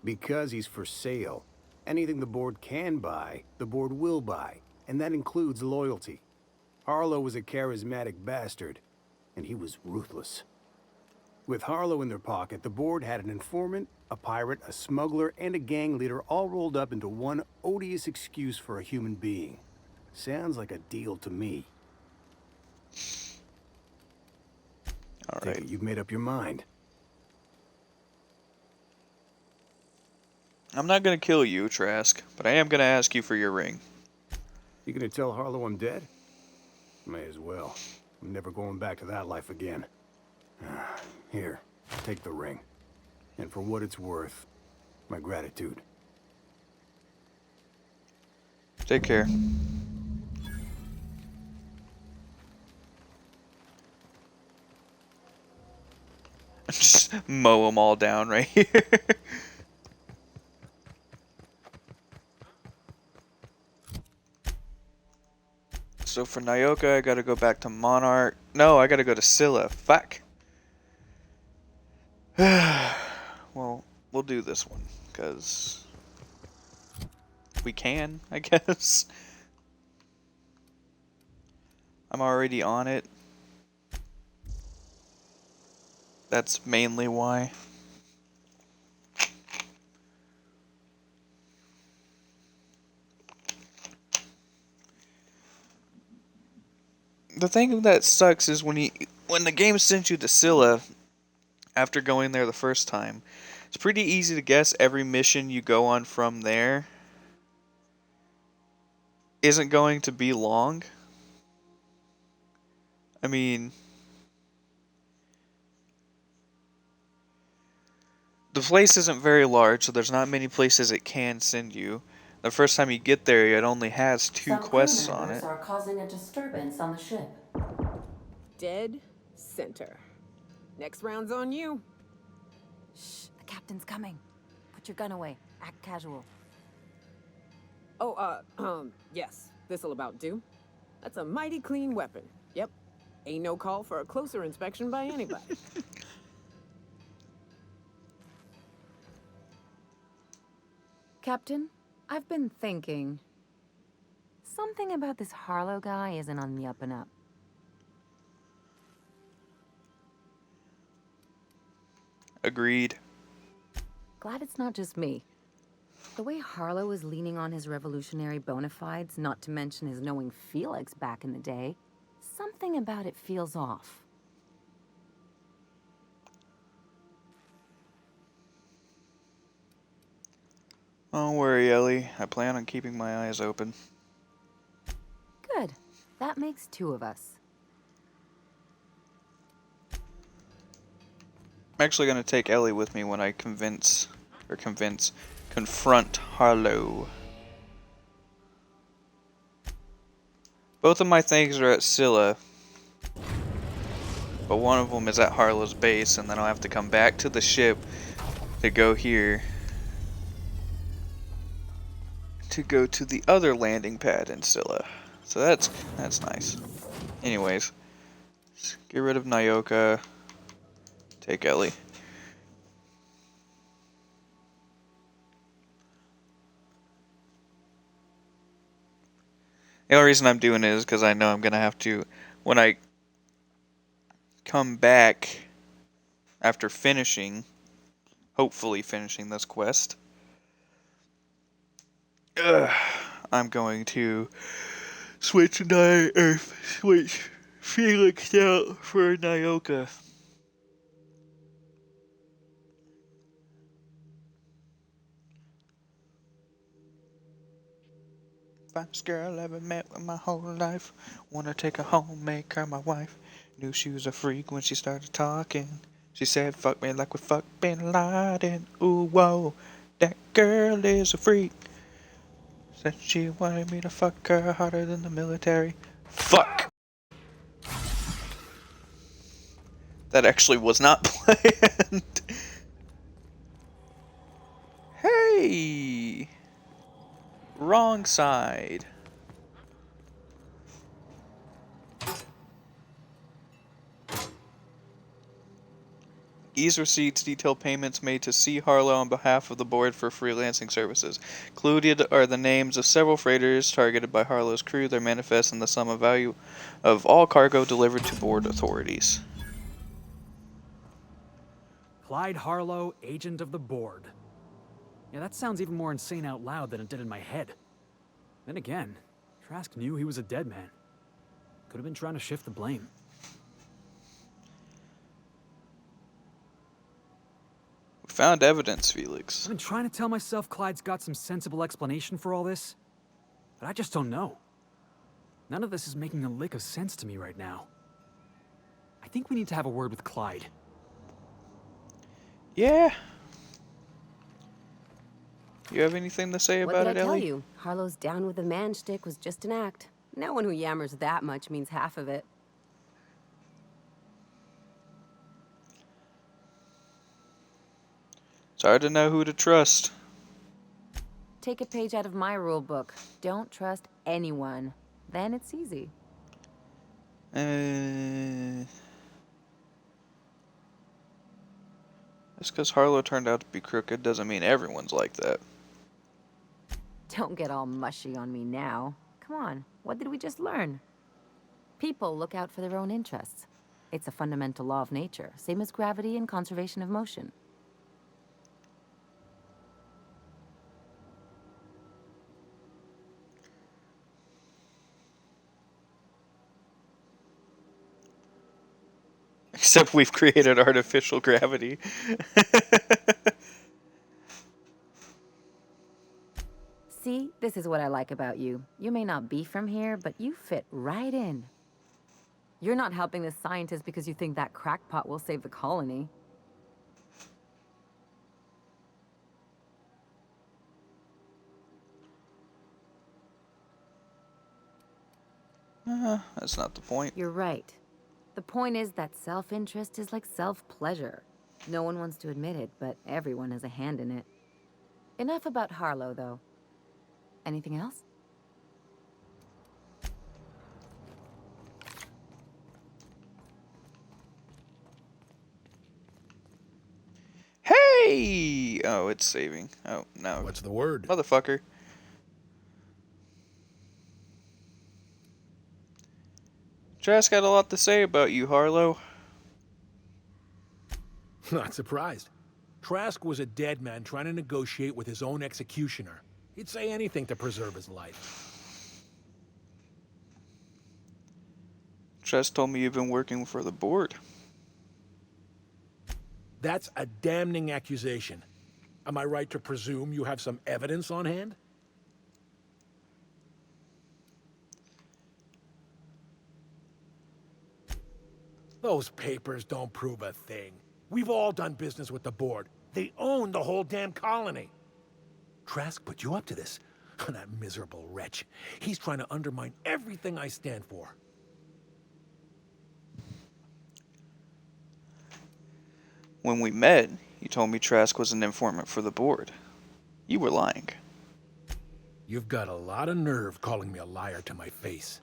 Because he's for sale. Anything the board can buy, the board will buy, and that includes loyalty. Harlow was a charismatic bastard, and he was ruthless. With Harlow in their pocket, the board had an informant, a pirate, a smuggler, and a gang leader all rolled up into one odious excuse for a human being. Sounds like a deal to me. All Take right. it you've made up your mind. I'm not gonna kill you, Trask, but I am gonna ask you for your ring. You gonna tell Harlow I'm dead? May as well. I'm never going back to that life again. Here, take the ring. And for what it's worth, my gratitude. Take care. Just mow them all down right here. So for Nyoka, I gotta go back to Monarch. No, I gotta go to Scylla. Fuck. Well, we'll do this one, because we can, I guess. I'm already on it. That's mainly why. The thing that sucks is when the game sends you to Scylla after going there the first time, it's pretty easy to guess every mission you go on from there isn't going to be long. I mean, the place isn't very large, so there's not many places it can send you. The first time you get there, it only has two Some quests crew on members it. are causing a disturbance on the ship. Dead center. Next round's on you. Shh, the captain's coming. Put your gun away. Act casual. Oh, yes. This'll about do. That's a mighty clean weapon. Yep. Ain't no call for a closer inspection by anybody. Captain, I've been thinking. Something about this Harlow guy isn't on the up and up. Agreed. Glad it's not just me. The way Harlow is leaning on his revolutionary bona fides, not to mention his knowing Felix back in the day, something about it feels off. Don't worry, Ellie. I plan on keeping my eyes open. Good. That makes two of us. I'm actually going to take Ellie with me when I confront Harlow. Both of my things are at Scylla, but one of them is at Harlow's base, and then I'll have to come back to the ship to go here to go to the other landing pad in Scylla. So that's nice. Anyways, let's get rid of Nyoka. Take Ellie. The only reason I'm doing it is because I know I'm gonna have to, when I come back after hopefully finishing this quest, I'm going to switch Felix out for Nyoka. Finest girl ever met in my whole life. Wanna take her home, make her my wife. Knew she was a freak when she started talking. She said, fuck me like we fuck Bin Laden. Ooh, whoa, that girl is a freak. Said she wanted me to fuck her harder than the military. Fuck! That actually was not planned. Hey! Wrong side. Ease receipts detail payments made to C. Harlow on behalf of the board for freelancing services. Included are the names of several freighters targeted by Harlow's crew, their manifest, and the sum of value of all cargo delivered to board authorities. Clyde Harlow, agent of the board. Yeah, that sounds even more insane out loud than it did in my head. Then again, Trask knew he was a dead man. Could have been trying to shift the blame. We found evidence, Felix. I've been trying to tell myself Clyde's got some sensible explanation for all this, but I just don't know. None of this is making a lick of sense to me right now. I think we need to have a word with Clyde. Yeah. You have anything to say about it, Ellie? What did I tell you? Harlow's down with the man shtick was just an act. No one who yammers that much means half of it. It's hard to know who to trust. Take a page out of my rule book. Don't trust anyone. Then it's easy. Just because Harlow turned out to be crooked doesn't mean everyone's like that. Don't get all mushy on me now. Come on, what did we just learn? People look out for their own interests. It's a fundamental law of nature, same as gravity and conservation of motion. Except we've created artificial gravity. See, this is what I like about you. You may not be from here, but you fit right in. You're not helping this scientist because you think that crackpot will save the colony. That's not the point. You're right. The point is that self-interest is like self-pleasure. No one wants to admit it, but everyone has a hand in it. Enough about Harlow, though. Anything else? Hey! Oh, it's saving. Oh, no. What's the word? Motherfucker. Trask got a lot to say about you, Harlow. Not surprised. Trask was a dead man trying to negotiate with his own executioner. He'd say anything to preserve his life. Trask told me you've been working for the board. That's a damning accusation. Am I right to presume you have some evidence on hand? Those papers don't prove a thing. We've all done business with the board. They own the whole damn colony. Trask put you up to this. That miserable wretch. He's trying to undermine everything I stand for. When we met, you told me Trask was an informant for the board. You were lying. You've got a lot of nerve calling me a liar to my face.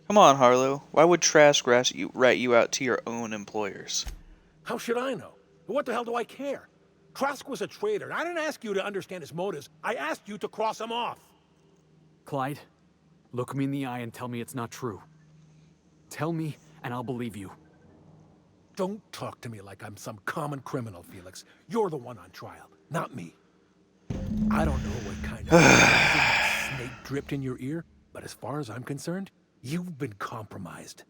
Come on, Harlow. Why would Trask rat you out to your own employers? How should I know? What the hell do I care? Trask was a traitor. I didn't ask you to understand his motives. I asked you to cross him off. Clyde, look me in the eye and tell me it's not true. Tell me, and I'll believe you. Don't talk to me like I'm some common criminal, Felix. You're the one on trial, not me. I don't know what kind of snake dripped in your ear, but as far as I'm concerned, you've been compromised.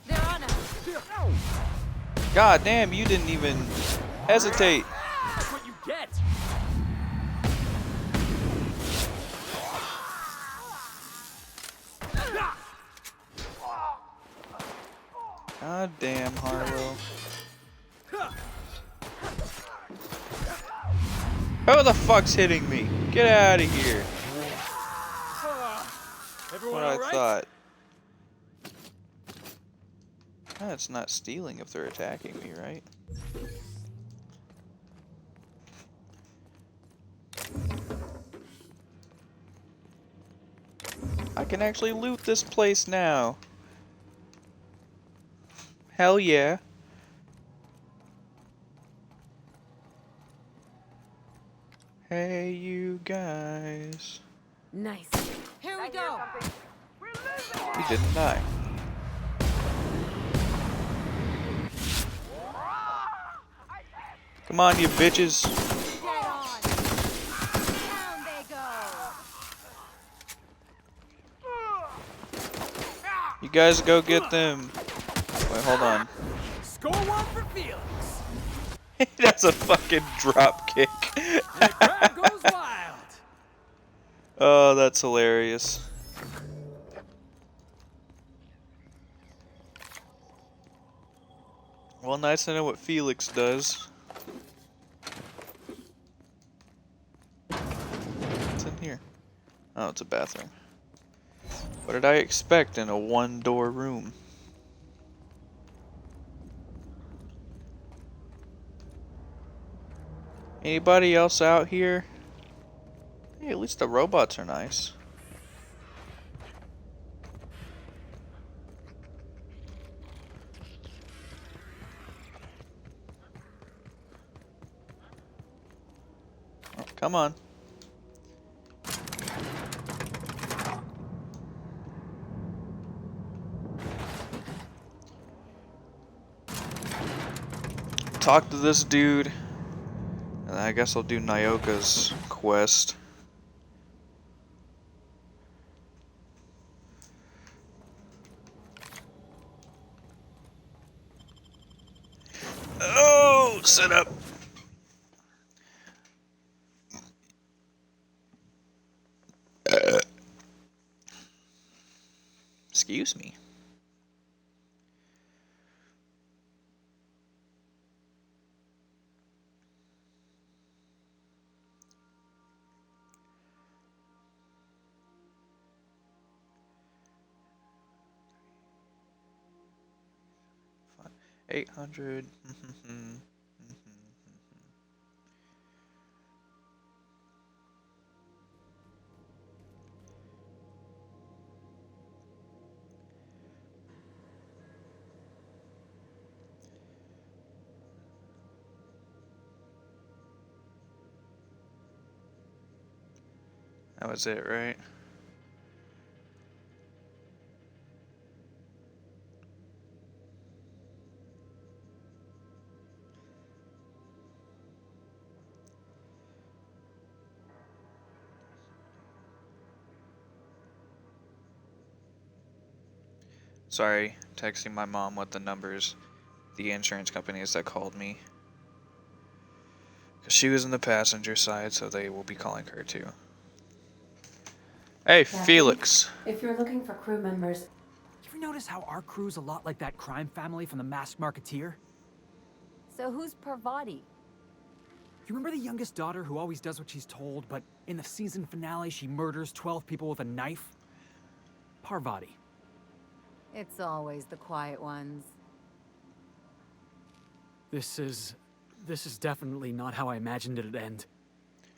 They're on us. God damn, you didn't even hesitate. That's what you get! God damn, Harlow. Who the fuck's hitting me? Get out of here. Everyone What I all right? thought. That's not stealing if they're attacking me, right? I can actually loot this place now. Hell yeah. Hey, you guys. Nice. Here we go. We didn't die. Come on, you bitches. Get on. Down they go. You guys go get them. Wait, hold on. Score one for Felix! That's a fucking drop kick. The crowd goes wild! Oh, that's hilarious. Well, nice to know what Felix does. What's in here? Oh, it's a bathroom. What did I expect in a one-door room? Anybody else out here? Hey, at least the robots are nice. Oh, come on. Talk to this dude. And I guess I'll do Nyoka's quest. Oh, sit up. Excuse me. Fine. 800. That was it, right? Sorry, texting my mom what the numbers, the insurance companies that called me. Because she was in the passenger side, so they will be calling her too. Hey, Captain, Felix. If you're looking for crew members, You ever notice how our crew's a lot like that crime family from The Masked Marketeer? So who's Parvati? You remember the youngest daughter who always does what she's told, but in the season finale she murders 12 people with a knife? Parvati. It's always the quiet ones. This is definitely not how I imagined it'd end.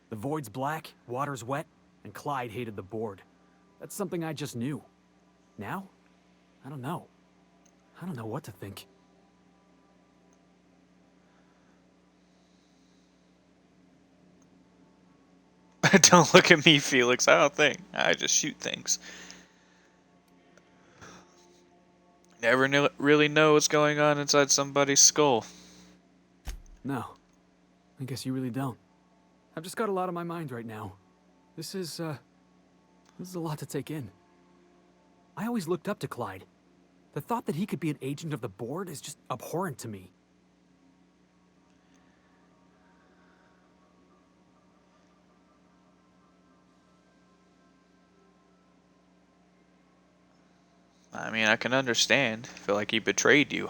The void's black, water's wet, and Clyde hated the board. That's something I just knew. Now? I don't know. I don't know what to think. Don't look at me, Felix. I don't think. I just shoot things. Never really know what's going on inside somebody's skull. No. I guess you really don't. I've just got a lot on my mind right now. This is a lot to take in. I always looked up to Clyde. The thought that he could be an agent of the board is just abhorrent to me. I mean, I can understand. I feel like he betrayed you.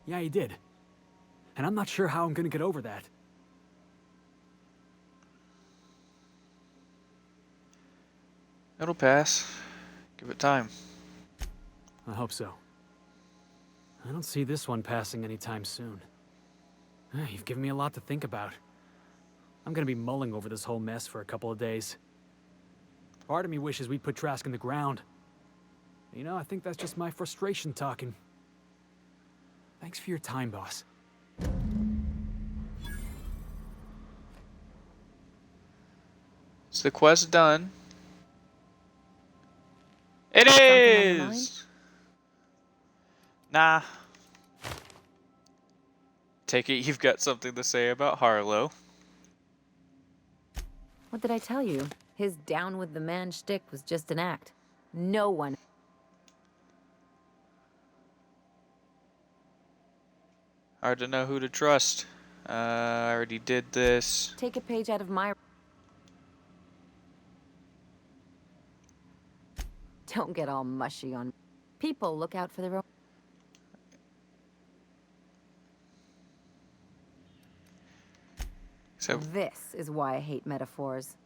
Yeah, he did. And I'm not sure how I'm gonna get over that. It'll pass. Give it time. I hope so. I don't see this one passing anytime soon. You've given me a lot to think about. I'm gonna be mulling over this whole mess for a couple of days. Part of me wishes we'd put Trask in the ground. You know, I think that's just my frustration talking. Thanks for your time, boss. Is the quest done? It Something on your mind? is! Nah. Take it you've got something to say about Harlow. What did I tell you? His down with the man shtick was just an act. No one. Hard to know who to trust. I already did this. Take a page out of my... Don't get all mushy on... People look out for their own... So, This is why I hate metaphors.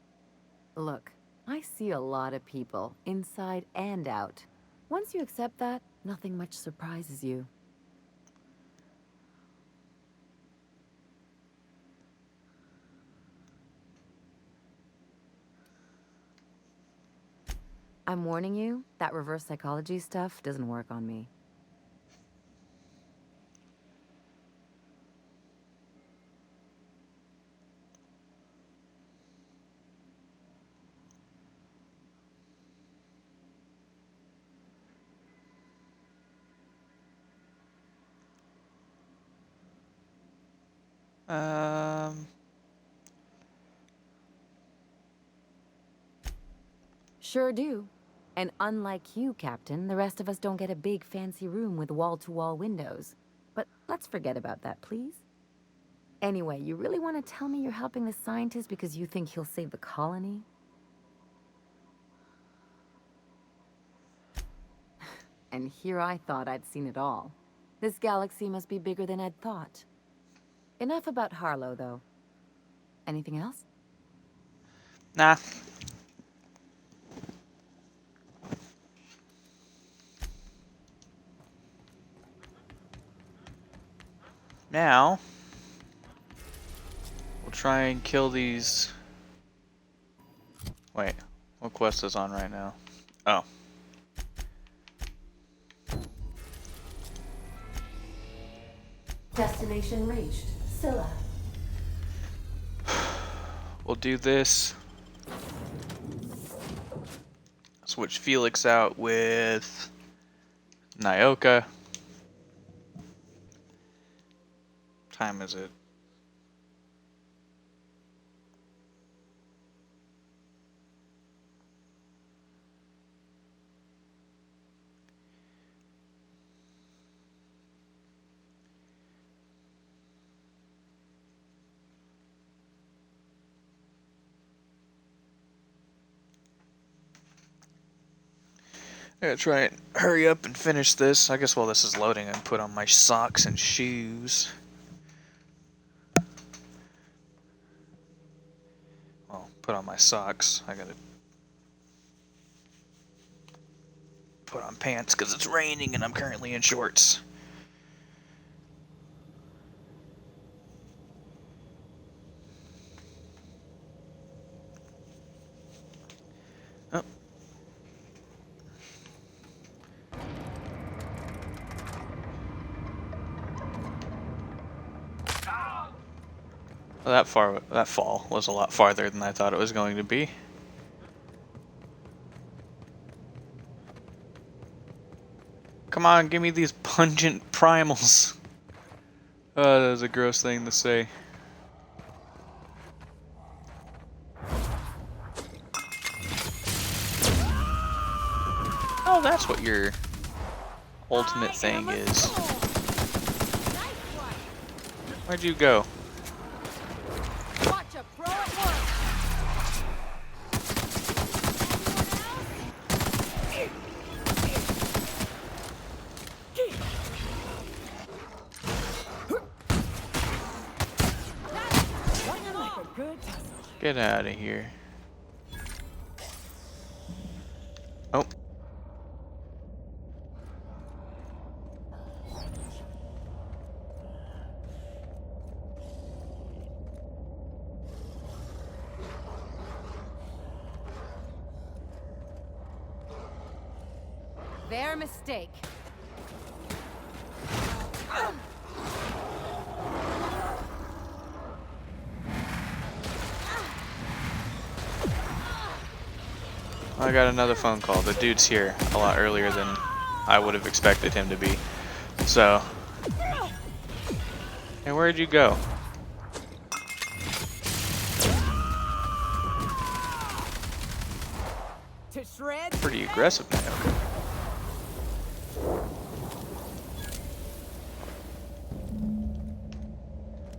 Look, I see a lot of people, inside and out. Once you accept that, nothing much surprises you. I'm warning you, that reverse psychology stuff doesn't work on me. Sure do. And unlike you, Captain, the rest of us don't get a big fancy room with wall-to-wall windows. But let's forget about that, please. Anyway, you really want to tell me you're helping the scientist because you think he'll save the colony? And here I thought I'd seen it all. This galaxy must be bigger than I'd thought. Enough about Harlow, though. Anything else? nah. Now, we'll try and kill these... Wait, what quest is on right now? Oh. Destination reached. Scylla. We'll do this. Switch Felix out with Nyoka. Time is it? I gotta try and hurry up and finish this. I guess while this is loading, I can put on my socks and shoes. Well, put on my socks. I gotta put on pants because it's raining and I'm currently in shorts. Oh. Well, that fall was a lot farther than I thought it was going to be. Come on, give me these pungent primals. Oh, that was a gross thing to say. Oh, that's what your ultimate thing is. Where'd you go? Watch a pro at work. Get out of here. Oh. Their mistake. I got another phone call. The dude's here a lot earlier than I would have expected him to be. So. Hey, where'd you go? To shred. Pretty aggressive now.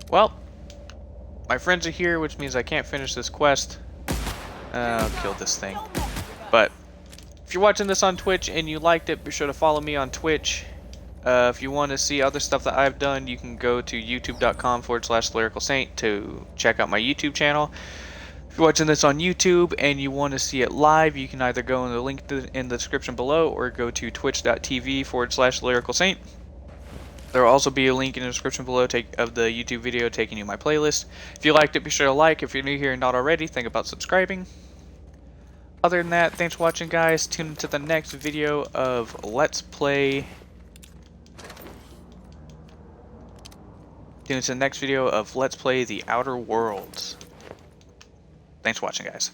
Well, my friends are here, which means I can't finish this quest. I'll kill this thing. But if you're watching this on Twitch and you liked it, be sure to follow me on Twitch. If you want to see other stuff that I've done, you can go to youtube.com/lyricalsaint to check out my YouTube channel. If you're watching this on YouTube and you want to see it live, you can either go in the link in the description below or go to twitch.tv/lyricalsaint. There will also be a link in the description below of the YouTube video taking you to my playlist. If you liked it, be sure to like. If you're new here and not already, think about subscribing. Other than that, thanks for watching, guys. Tune into the next video of Let's Play. Tune into the next video of Let's Play The Outer Worlds. Thanks for watching, guys.